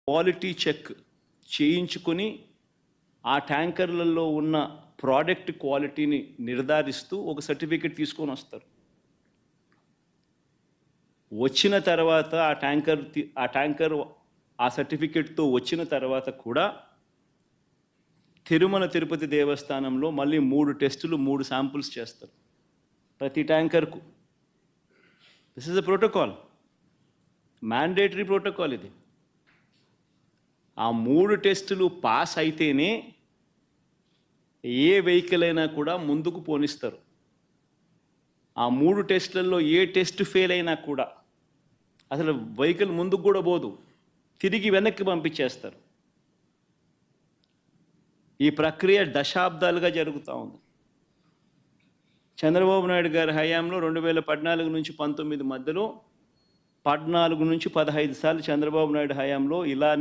Quality check చేయించుకొని ఆ ట్యాంకర్లలో ఉన్న ప్రోడక్ట్ క్వాలిటీని నిర్ధారిస్తూ ఒక సర్టిఫికెట్ తీసుకొని వస్తారు. వచ్చిన తర్వాత ఆ ట్యాంకర్ ఆ సర్టిఫికెట్తో వచ్చిన తర్వాత కూడా తిరుమల తిరుపతి దేవస్థానంలో మళ్ళీ 3 టెస్టులు 3 శాంపుల్స్ చేస్తారు ప్రతి ట్యాంకర్కు. This is a protocol, mandatory protocol ఇది. ఆ 3 టెస్టులు పాస్ అయితేనే ఏ వెహికల్ అయినా కూడా ముందుకు పోనిస్తారు. ఆ 3 టెస్టులలో ఏ టెస్ట్ ఫెయిల్ అయినా కూడా అసలు వెహికల్ ముందుకు కూడా పోదు, తిరిగి వెనక్కి పంపించేస్తారు. ఈ ప్రక్రియ దశాబ్దాలుగా జరుగుతూ ఉంది. చంద్రబాబు నాయుడు గారి హయాంలో 2014 నుంచి 19 మధ్యలో 14 నుంచి 15 సార్లు చంద్రబాబు నాయుడు హయాంలో ఇలా